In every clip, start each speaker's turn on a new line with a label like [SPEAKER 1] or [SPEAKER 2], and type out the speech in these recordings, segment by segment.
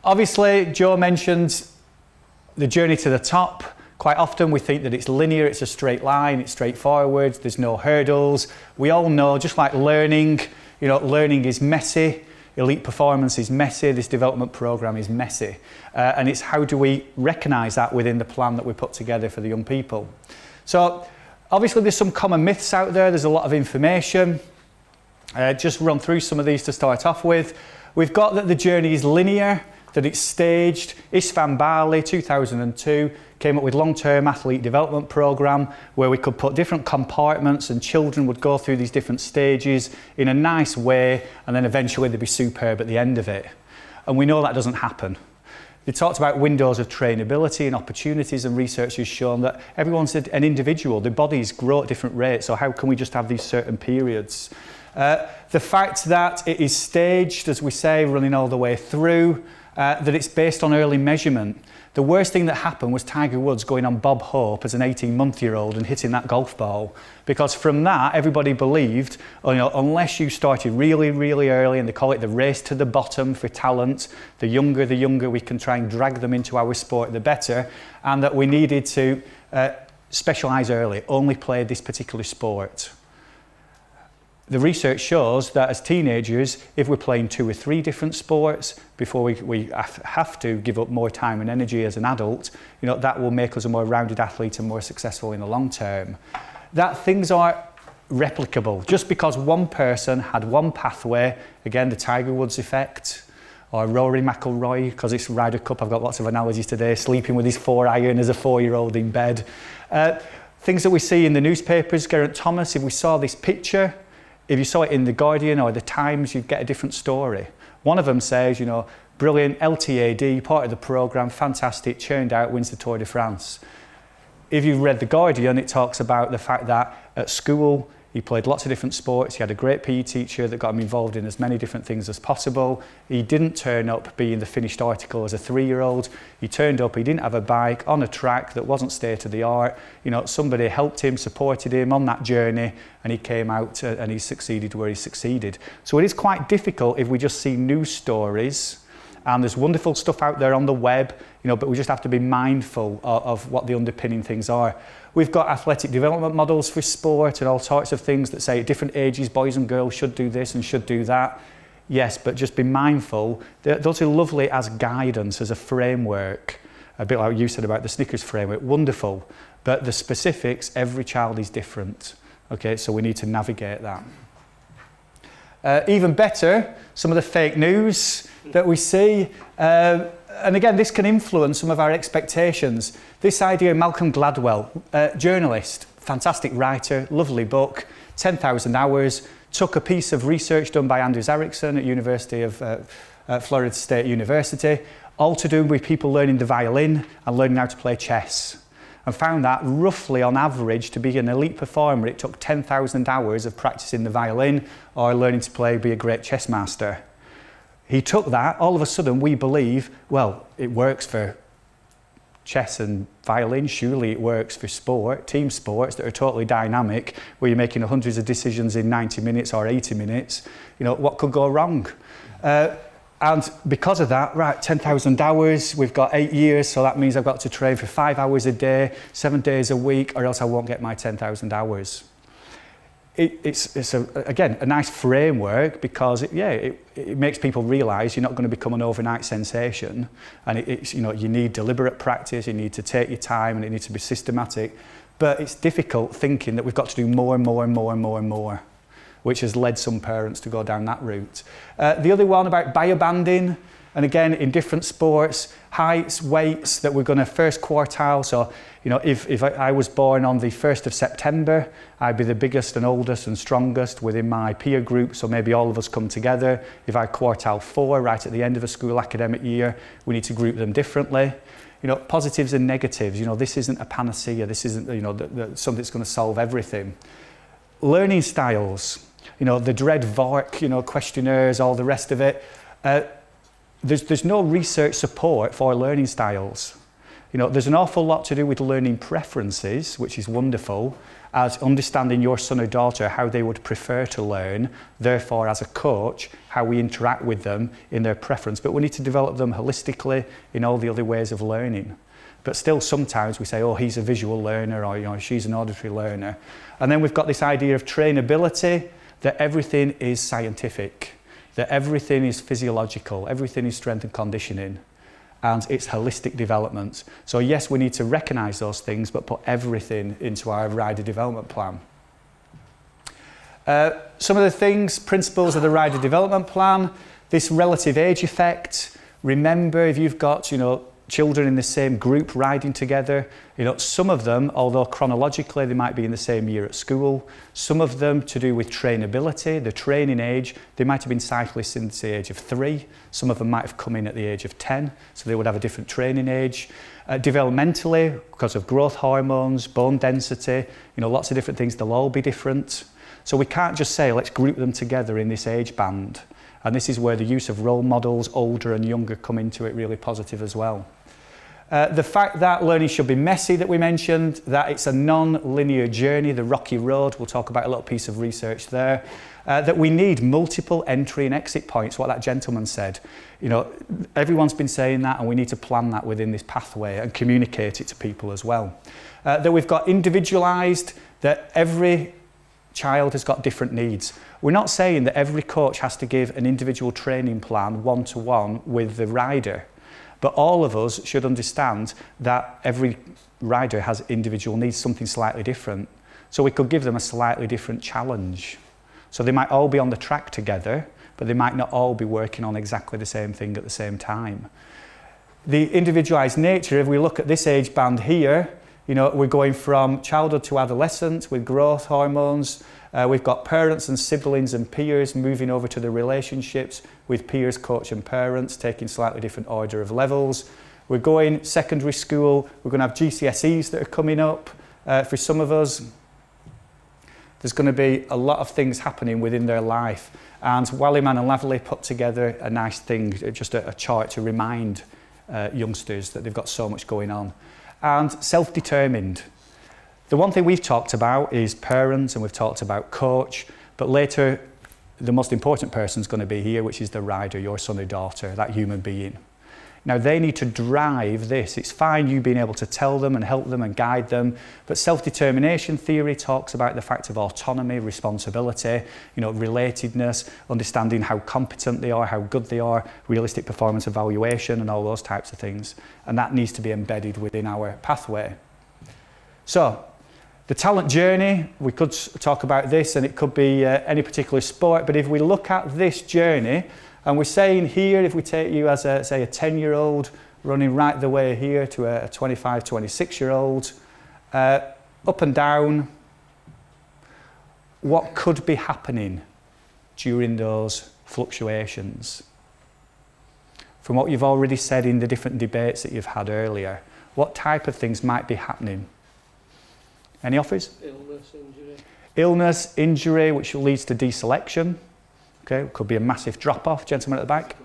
[SPEAKER 1] Obviously, Joe mentioned the journey to the top. Quite often we think that it's linear, it's a straight line, it's straightforward, there's no hurdles. We all know, just like learning, learning is messy, elite performance is messy, this development program is messy. And it's how do we recognise that within the plan that we put together for the young people. So obviously there's some common myths out there, there's a lot of information. Just run through some of these to start off with. We've got that the journey is linear, that it's staged. Istvan Bali, 2002, came up with long-term athlete development program where we could put different compartments and children would go through these different stages in a nice way, and then eventually they'd be superb at the end of it. And we know that doesn't happen. They talked about windows of trainability and opportunities, and research has shown that everyone's an individual. Their bodies grow at different rates, so how can we just have these certain periods? The fact that it is staged, as we say, running all the way through, that it's based on early measurement. The worst thing that happened was Tiger Woods going on Bob Hope as an 18-month-year-old and hitting that golf ball. Because from that, everybody believed, unless you started really, really early, and they call it the race to the bottom for talent, the younger we can try and drag them into our sport, the better, and that we needed to specialise early, only play this particular sport. The research shows that as teenagers, if we're playing 2 or 3 different sports before we have to give up more time and energy as an adult, that will make us a more rounded athlete and more successful in the long term. That things are replicable. Just because one person had one pathway, again, the Tiger Woods effect, or Rory McIlroy, because it's Ryder Cup, I've got lots of analogies today, sleeping with his 4-iron as a 4-year-old in bed. Things that we see in the newspapers, Geraint Thomas, if we saw this picture, if you saw it in The Guardian or The Times, you'd get a different story. One of them says, brilliant, LTAD, part of the programme, fantastic, churned out, wins the Tour de France. If you've read The Guardian, it talks about the fact that at school, he played lots of different sports, he had a great PE teacher that got him involved in as many different things as possible. He didn't turn up being the finished article as a 3-year-old. He turned up, he didn't have a bike, on a track that wasn't state of the art. Somebody helped him, supported him on that journey, and he came out and he succeeded where he succeeded. So it is quite difficult if we just see news stories, and there's wonderful stuff out there on the web, but we just have to be mindful of what the underpinning things are. We've got athletic development models for sport and all sorts of things that say at different ages, boys and girls should do this and should do that. Yes, but just be mindful. Those are lovely as guidance, as a framework, a bit like you said about the Snickers framework, wonderful. But the specifics, every child is different. Okay, so we need to navigate that. Even better, some of the fake news that we see, and again, this can influence some of our expectations. This idea, Malcolm Gladwell, journalist, fantastic writer, lovely book, 10,000 hours, took a piece of research done by Anders Ericsson at University of Florida State University, all to do with people learning the violin and learning how to play chess. And found that roughly on average to be an elite performer, it took 10,000 hours of practicing the violin or learning to be a great chess master. He took that, all of a sudden we believe, well, it works for chess and violin, surely it works for sport, team sports that are totally dynamic, where you're making hundreds of decisions in 90 minutes or 80 minutes. What could go wrong? And because of that, right, 10,000 hours, we've got 8 years, so that means I've got to train for 5 hours a day, 7 days a week, or else I won't get my 10,000 hours. It's again, a nice framework because it makes people realise you're not going to become an overnight sensation, and you need deliberate practice, you need to take your time, and it needs to be systematic. But it's difficult thinking that we've got to do more and more and more and more and more, which has led some parents to go down that route. The other one about biobanding, and again, in different sports, heights, weights that we're going to first quartile. So, if I was born on the 1st of September, I'd be the biggest and oldest and strongest within my peer group, so maybe all of us come together. If I quartile 4 right at the end of a school academic year, we need to group them differently. Positives and negatives, this isn't a panacea, this isn't, something that's going to solve everything. Learning styles, the dread VARC, questionnaires, all the rest of it. There's no research support for learning styles. You know, there's an awful lot to do with learning preferences, which is wonderful, as understanding your son or daughter, how they would prefer to learn, therefore as a coach, how we interact with them in their preference. But we need to develop them holistically in all the other ways of learning. But still sometimes we say, oh, he's a visual learner, or, you know, she's an auditory learner. And then we've got this idea of trainability, that everything is scientific, that everything is physiological, everything is strength and conditioning, and it's holistic development. So yes, we need to recognise those things, but put everything into our rider development plan. Some of the things, principles of the rider development plan, this relative age effect. Remember, if you've got, you know, children in the same group riding together, you know, some of them, although chronologically they might be in the same year at school, some of them to do with trainability, the training age, they might have been cyclists since the age of 3, some of them might have come in at the age of 10, so they would have a different training age. Developmentally, because of growth hormones, bone density, you know, lots of different things, they'll all be different. So we can't just say, let's group them together in this age band. And this is where the use of role models, older and younger, come into it really positive as well. The fact that learning should be messy that we mentioned, that it's a non-linear journey, the rocky road, we'll talk about a little piece of research there, that we need multiple entry and exit points, what that gentleman said. You know, everyone's been saying that, and we need to plan that within this pathway and communicate it to people as well. That we've got individualised, that every child has got different needs. We're not saying that every coach has to give an individual training plan one-to-one with the rider. But all of us should understand that every rider has individual needs, something slightly different. So we could give them a slightly different challenge. So they might all be on the track together, but they might not all be working on exactly the same thing at the same time. The individualised nature, if we look at this age band here, you know, we're going from childhood to adolescence with growth hormones. We've got parents and siblings and peers moving over to the relationships with peers, coach and parents, taking slightly different order of levels. We're going secondary school, we're going to have GCSEs that are coming up for some of us. There's going to be a lot of things happening within their life. And Wallyman and Laverley put together a nice thing, just a chart to remind youngsters that they've got so much going on. And self-determined. The one thing we've talked about is parents, and we've talked about coach, but later the most important person is going to be here, which is the rider, your son or daughter, that human being. Now they need to drive this. It's fine you being able to tell them and help them and guide them, but self-determination theory talks about the fact of autonomy, responsibility, you know, relatedness, understanding how competent they are, how good they are, realistic performance evaluation and all those types of things. And that needs to be embedded within our pathway. So, the talent journey, we could talk about this, and it could be any particular sport, but if we look at this journey, and we're saying here, if we take you as a, say, a 10-year-old running right the way here to a 25, 26-year-old, up and down, what could be happening during those fluctuations? From what you've already said in the different debates that you've had earlier, what type of things might be happening? Any offers?
[SPEAKER 2] Illness, injury.
[SPEAKER 1] Illness, injury, which leads to deselection. Okay, could be a massive drop-off. Gentleman at the back.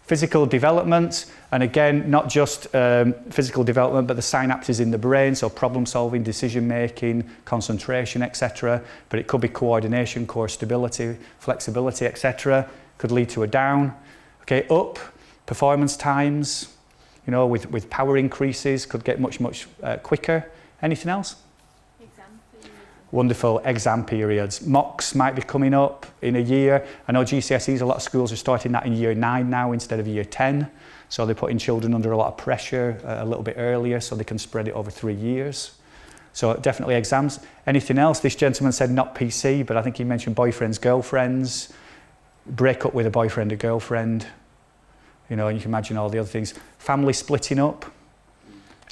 [SPEAKER 1] Physical development, and again, not just physical development, but the synapses in the brain, so problem-solving, decision-making, concentration, etc. But it could be coordination, core stability, flexibility, etc. Could lead to a down. Okay, up, performance times, you know, with power increases, could get much quicker. Anything else? Wonderful exam periods. Mocks might be coming up in a year. I know GCSEs, a lot of schools are starting that in year 9 now instead of year 10. So they're putting children under a lot of pressure a little bit earlier so they can spread it over 3 years. So definitely exams. Anything else? This gentleman said not PC, but I think he mentioned boyfriends, girlfriends, break up with a boyfriend or girlfriend. You know, and you can imagine all the other things. Family splitting up.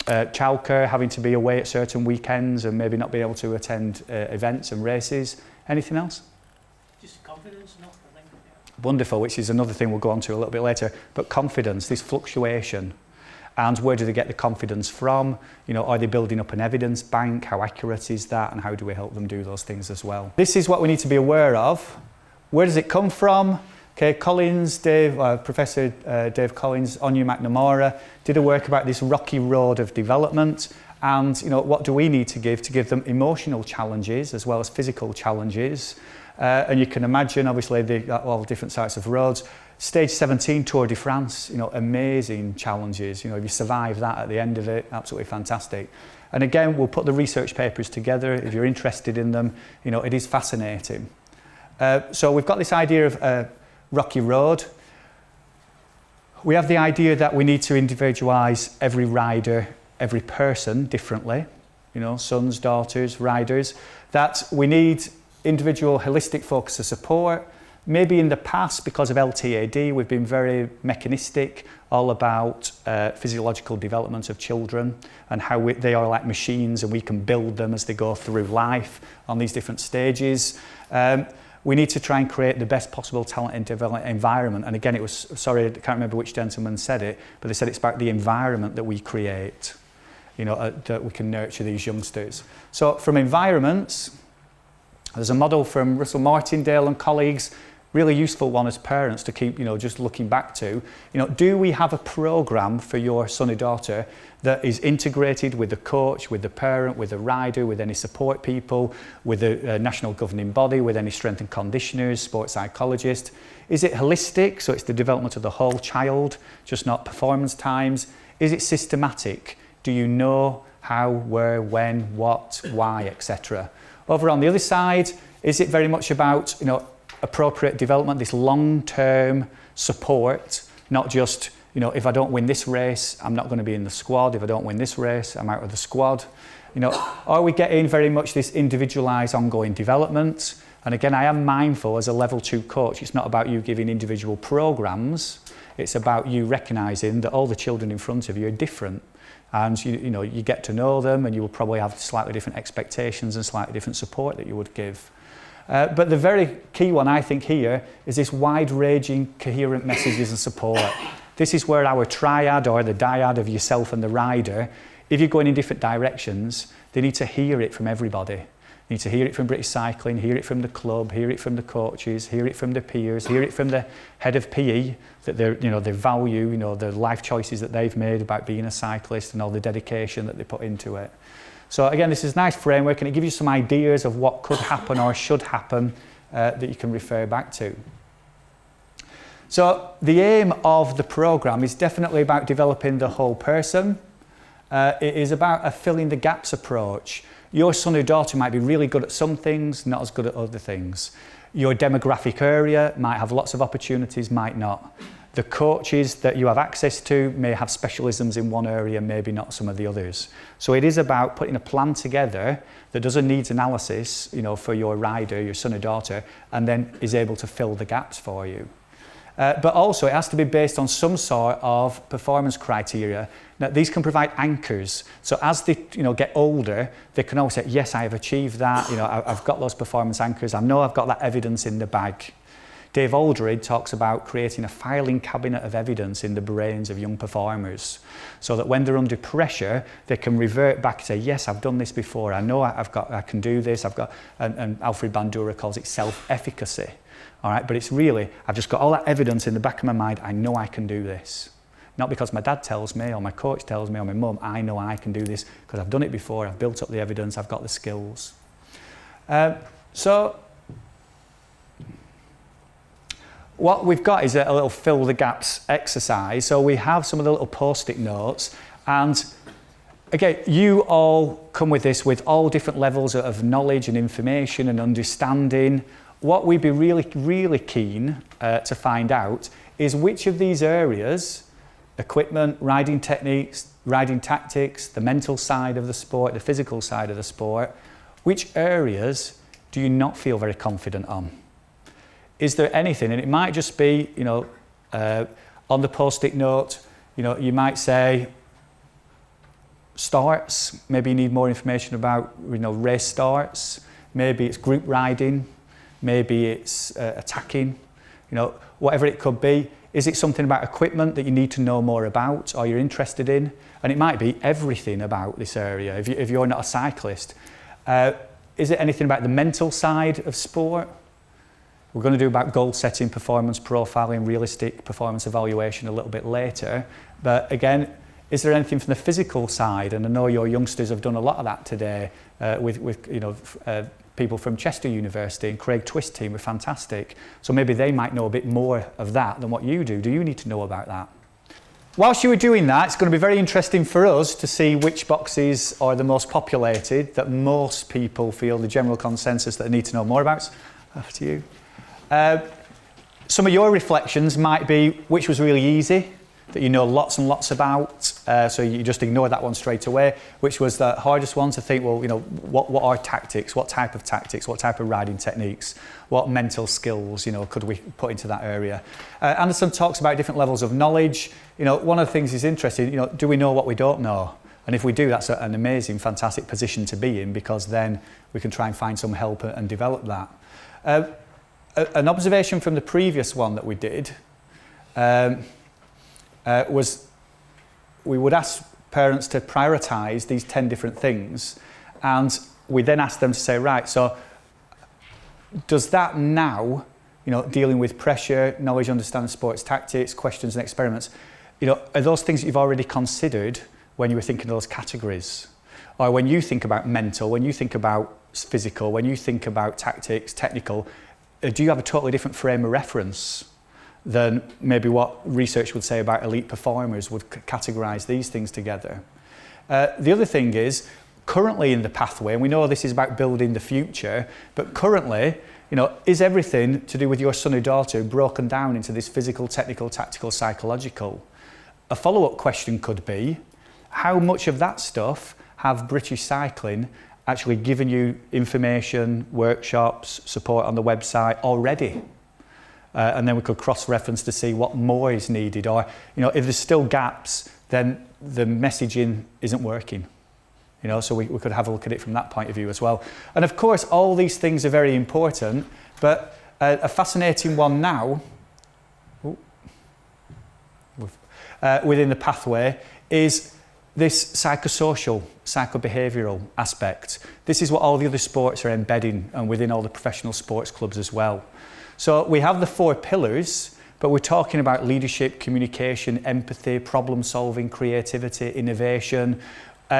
[SPEAKER 1] Childcare, having to be away at certain weekends and maybe not being able to attend events and races. Anything else?
[SPEAKER 2] Just confidence, not I think. Yeah.
[SPEAKER 1] Wonderful, which is another thing we'll go on to a little bit later. But confidence, this fluctuation. And where do they get the confidence from? You know, are they building up an evidence bank? How accurate is that? And how do we help them do those things as well? This is what we need to be aware of. Where does it come from? Okay, Professor Dave Collins, Anya McNamara, did a work about this rocky road of development, and what do we need to give them emotional challenges as well as physical challenges. And you can imagine, obviously, all the different types of roads. Stage 17 Tour de France, amazing challenges. If you survive that at the end of it, absolutely fantastic. And again, we'll put the research papers together if you're interested in them. It is fascinating. So we've got this idea of a rocky road. We have the idea that we need to individualise every rider, every person differently. Sons, daughters, riders. That we need individual holistic focus of support. Maybe in the past, because of LTAD, we've been very mechanistic, all about physiological development of children and how they are like machines and we can build them as they go through life on these different stages. We need to try and create the best possible talent and development environment. And again, I can't remember which gentleman said it, but they said it's about the environment that we create, that we can nurture these youngsters. So from environments, there's a model from Russell Martindale and colleagues, really useful one as parents to keep, just looking back to. Do we have a programme for your son or daughter that is integrated with the coach, with the parent, with the rider, with any support people, with the national governing body, with any strength and conditioners, sports psychologist? Is it holistic, so it's the development of the whole child, just not performance times? Is it systematic? Do you know how, where, when, what, why, etc.? Over on the other side, is it very much about, appropriate development, this long-term support, not just, if I don't win this race, I'm not going to be in the squad. If I don't win this race, I'm out of the squad. Are we getting very much this individualised ongoing development? And again, I am mindful as a level 2 coach, it's not about you giving individual programmes. It's about you recognising that all the children in front of you are different. And you get to know them, and you will probably have slightly different expectations and slightly different support that you would give. But the very key one, I think, here is this wide-ranging, coherent messages and support. This is where our triad or the dyad of yourself and the rider, if you're going in different directions, they need to hear it from everybody. They need to hear it from British Cycling, hear it from the club, hear it from the coaches, hear it from the peers, hear it from the head of PE, that they value, the life choices that they've made about being a cyclist and all the dedication that they put into it. So again, this is a nice framework, and it gives you some ideas of what could happen or should happen that you can refer back to. So the aim of the programme is definitely about developing the whole person. It is about a filling the gaps approach. Your son or daughter might be really good at some things, not as good at other things. Your demographic area might have lots of opportunities, might not. The coaches that you have access to may have specialisms in one area, maybe not some of the others. So it is about putting a plan together that does a needs analysis, for your rider, your son or daughter, and then is able to fill the gaps for you. But also it has to be based on some sort of performance criteria. Now, these can provide anchors. So as they get older, they can always say, yes, I have achieved that. I've got those performance anchors. I know I've got that evidence in the bag. Dave Aldred talks about creating a filing cabinet of evidence in the brains of young performers so that when they're under pressure, they can revert back and say, yes, I've done this before. I know I can do this. And Alfred Bandura calls it self-efficacy. All right, but it's really, I've just got all that evidence in the back of my mind. I know I can do this. Not because my dad tells me or my coach tells me or my mum, I know I can do this because I've done it before. I've built up the evidence. I've got the skills. So what we've got is a little fill the gaps exercise. So we have some of the little post-it notes, and again, you all come with this with all different levels of knowledge and information and understanding. What we'd be really, really keen to find out is which of these areas, equipment, riding techniques, riding tactics, the mental side of the sport, the physical side of the sport, which areas do you not feel very confident on? Is there anything, and it might just be, on the post-it note, you might say, starts, maybe you need more information about, race starts, maybe it's group riding, maybe it's attacking, whatever it could be. Is it something about equipment that you need to know more about or you're interested in? And it might be everything about this area. If you're not a cyclist, is it anything about the mental side of sport? We're going to do about goal setting, performance profiling, realistic performance evaluation a little bit later. But again, is there anything from the physical side? And I know your youngsters have done a lot of that today with people from Chester University, and Craig Twist team are fantastic. So maybe they might know a bit more of that than what you do. Do you need to know about that? Whilst you were doing that, it's going to be very interesting for us to see which boxes are the most populated, that most people feel the general consensus that they need to know more about. After you. Some of your reflections might be which was really easy, that you know lots and lots about, so you just ignore that one straight away. Which was the hardest one to think, well, you know, what are tactics? What type of tactics? What type of riding techniques? What mental skills, you know, could we put into that area? Anderson talks about different levels of knowledge. You know, one of the things is interesting, you know, do we know what we don't know? And if we do, that's an amazing, fantastic position to be in, because then we can try and find some help and develop that. An observation from the previous one that we did was we would ask parents to prioritise these 10 different things, and we then ask them to say, right, so does that now, you know, dealing with pressure, knowledge, understanding sports tactics, questions and experiments, you know, are those things that you've already considered when you were thinking of those categories? Or when you think about mental, when you think about physical, when you think about tactics, technical, do you have a totally different frame of reference than maybe what research would say about elite performers would categorise these things together? The other thing is, currently in the pathway, and we know this is about building the future, but currently, you know, is everything to do with your son or daughter broken down into this physical, technical, tactical, psychological? A follow-up question could be, how much of that stuff have British Cycling actually given you information, workshops, support on the website already? And then we could cross-reference to see what more is needed, or, you know, if there's still gaps, then the messaging isn't working. You know, so we could have a look at it from that point of view as well. And of course, all these things are very important, but a fascinating one now within the pathway is this psychosocial, psychobehavioural aspect. This is what all the other sports are embedding, and within all the professional sports clubs as well. So we have the 4 pillars, but we're talking about leadership, communication, empathy, problem solving, creativity, innovation.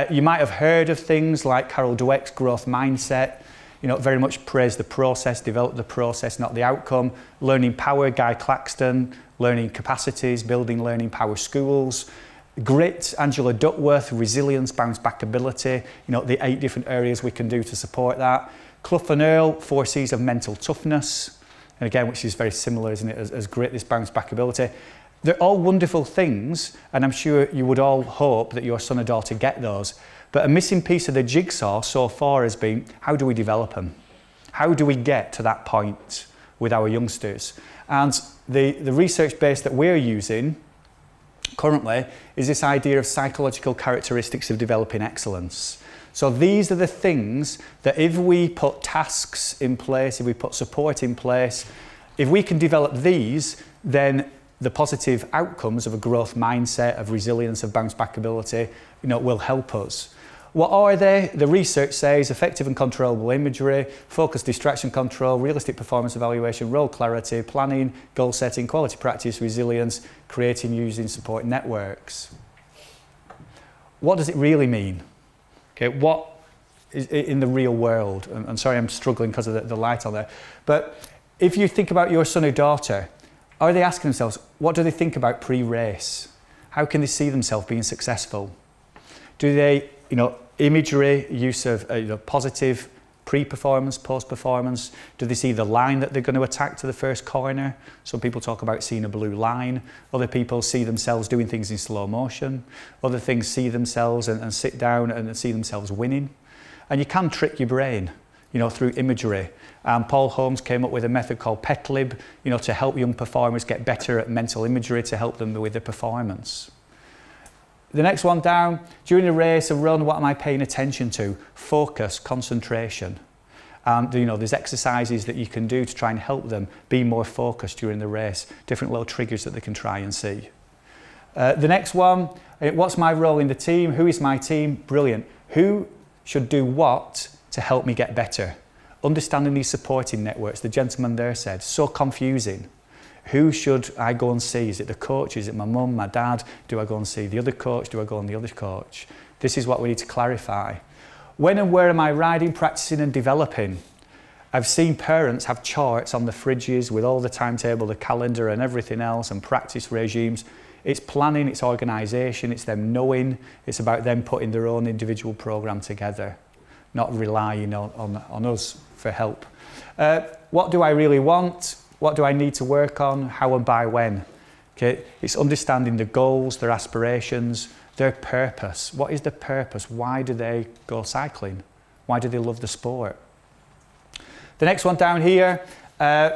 [SPEAKER 1] You might have heard of things like Carol Dweck's growth mindset, you know, very much praise the process, develop the process, not the outcome. Learning power, Guy Claxton, learning capacities, building learning power schools. Grit, Angela Duckworth, resilience, bounce back ability, you know, the 8 different areas we can do to support that. Clough and Earl, 4 C's of mental toughness, and again, which is very similar, isn't it, as grit, this bounce back ability. They're all wonderful things, and I'm sure you would all hope that your son or daughter get those. But a missing piece of the jigsaw so far has been, how do we develop them? How do we get to that point with our youngsters? And the research base that we're using currently is this idea of psychological characteristics of developing excellence. So these are the things that if we put tasks in place, if we put support in place, if we can develop these, then the positive outcomes of a growth mindset, of resilience, of bounce back ability, you know, will help us. What are they? The research says effective and controllable imagery, focused distraction control, realistic performance evaluation, role clarity, planning, goal setting, quality practice, resilience, creating, using, supporting networks. What does it really mean? Okay, what is in the real world? And sorry, I'm struggling because of the light on there. But if you think about your son or daughter, are they asking themselves, what do they think about pre-race? How can they see themselves being successful? Do they, you know, imagery, use of positive pre-performance, post-performance? Do they see the line that they're going to attack to the first corner? Some people talk about seeing a blue line. Other people see themselves doing things in slow motion. Other things see themselves and sit down and see themselves winning. And you can trick your brain, you know, through imagery. Paul Holmes came up with a method called PetLib, you know, to help young performers get better at mental imagery to help them with their performance. The next one down, during a race, a run, what am I paying attention to? Focus, concentration. You know, there's exercises that you can do to try and help them be more focused during the race, different little triggers that they can try and see. The next one, what's my role in the team? Who is my team? Brilliant. Who should do what to help me get better? understanding these supporting networks. The gentleman there said, so confusing. Who should I go and see? Is it the coach? Is it my mum, my dad? Do I go and see the other coach? Do I go on the other coach? This is what we need to clarify. When and where am I riding, practicing and developing? I've seen parents have charts on the fridges with all the timetable, the calendar and everything else, and practice regimes. It's planning, it's organisation, it's them knowing, it's about them putting their own individual programme together, not relying on us for help. What do I really want? What do I need to work on? How and by when? Okay, it's understanding the goals, their aspirations, their purpose. What is the purpose? Why do they go cycling? Why do they love the sport? The next one down here,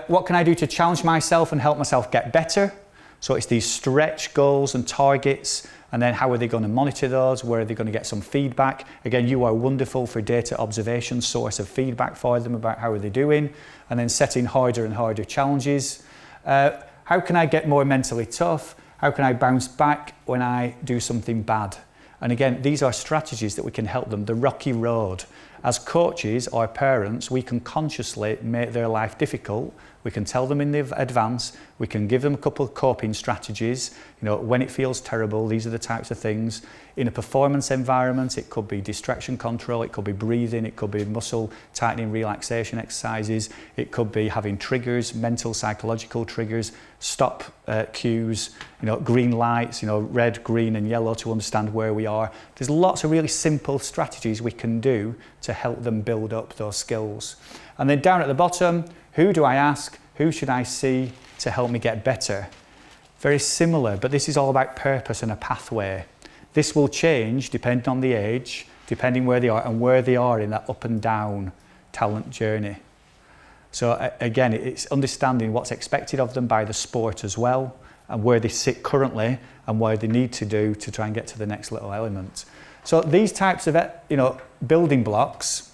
[SPEAKER 1] what can I do to challenge myself and help myself get better? So it's these stretch goals and targets, and then how are they going to monitor those? Where are they going to get some feedback? Again, you are wonderful for data observation, source of feedback for them about how are they doing, and then setting harder and harder challenges. How can I get more mentally tough? How can I bounce back when I do something bad? And again, these are strategies that we can help them, the rocky road. As coaches or parents, we can consciously make their life difficult. We can tell them in advance, we can give them a couple of coping strategies. You know, when it feels terrible, these are the types of things. In a performance environment, it could be distraction control, it could be breathing, it could be muscle tightening relaxation exercises, it could be having triggers, mental, psychological triggers, stop cues, you know, green lights, you know, red, green and yellow to understand where we are. There's lots of really simple strategies we can do to help them build up those skills. And then down at the bottom, who do I ask? Who should I see to help me get better? Very similar, but this is all about purpose and a pathway. This will change depending on the age, depending where they are and where they are in that up and down talent journey. So again, it's understanding what's expected of them by the sport as well, and where they sit currently and what they need to do to try and get to the next little element. So these types of, you know, building blocks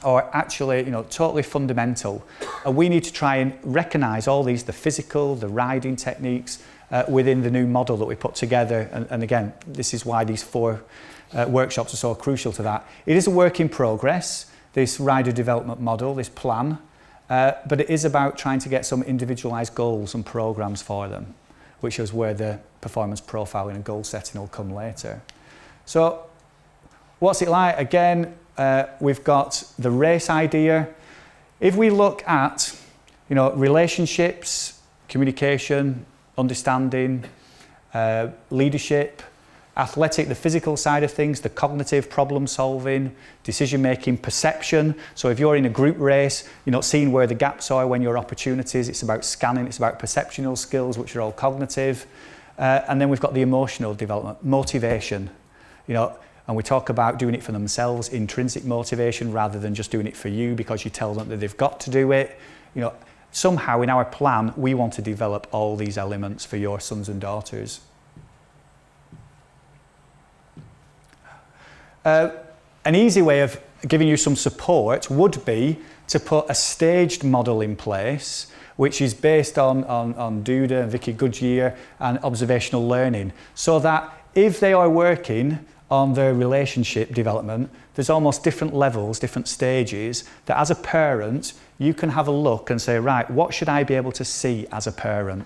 [SPEAKER 1] are actually, you know, totally fundamental. And we need to try and recognise all these, the physical, the riding techniques within the new model that we put together. And again, this is why these 4 workshops are so crucial to that. It is a work in progress, this rider development model, this plan, but it is about trying to get some individualised goals and programmes for them, which is where the performance profiling and goal setting will come later. So what's it like? Again, we've got the race idea. If we look at, you know, relationships, communication, understanding, leadership, athletic, the physical side of things, the cognitive problem solving, decision making, perception. So if you're in a group race, you're not seeing where the gaps are when your opportunities. It's about scanning, it's about perceptual skills, which are all cognitive. And then we've got the emotional development, motivation, you know. And we talk about doing it for themselves, intrinsic motivation, rather than just doing it for you because you tell them that they've got to do it. You know, somehow in our plan, we want to develop all these elements for your sons and daughters. An easy way of giving you some support would be to put a staged model in place, which is based on Duda and Vicky Goodyear and observational learning, so that if they are working on their relationship development, there's almost different levels, different stages, that as a parent, you can have a look and say, right, what should I be able to see as a parent?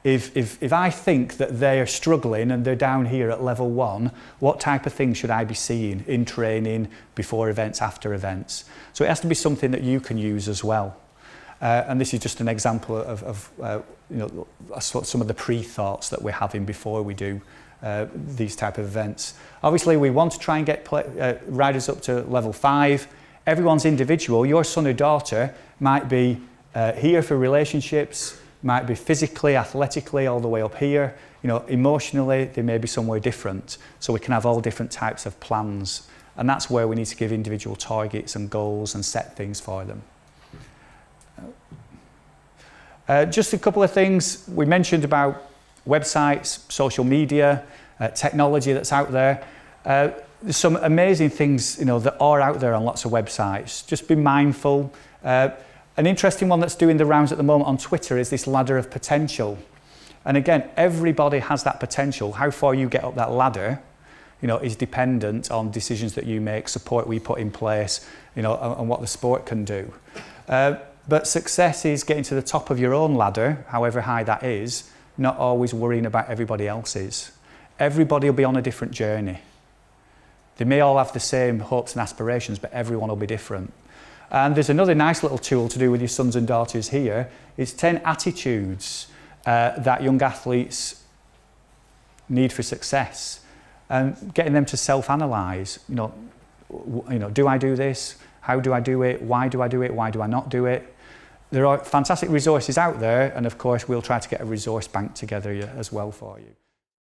[SPEAKER 1] If I think that they are struggling and they're down here at level 1, what type of things should I be seeing in training, before events, after events? So it has to be something that you can use as well. And this is just an example of you know, some of the pre-thoughts that we're having before we do these type of events. Obviously, we want to try and get riders up to level 5. Everyone's individual. Your son or daughter might be here for relationships, might be physically, athletically, all the way up here. You know, emotionally, they may be somewhere different. So we can have all different types of plans. And that's where we need to give individual targets and goals and set things for them. Just a couple of things. We mentioned about websites, social media, technology that's out there. There's some amazing things, you know, that are out there on lots of websites. Just be mindful. An interesting one that's doing the rounds at the moment on Twitter is this ladder of potential. And again, everybody has that potential. How far you get up that ladder, is dependent on decisions that you make, support we put in place, and what the sport can do. But success is getting to the top of your own ladder, however high that is, not always worrying about everybody else's. Everybody will be on a different journey. They may all have the same hopes and aspirations, but everyone will be different. And there's another nice little tool to do with your sons and daughters here. It's 10 attitudes that young athletes need for success, and getting them to self-analyse. Do I do this? How do I do it? Why do I do it? Why do I not do it? There are fantastic resources out there, and of course we'll try to get a resource bank together as well for you.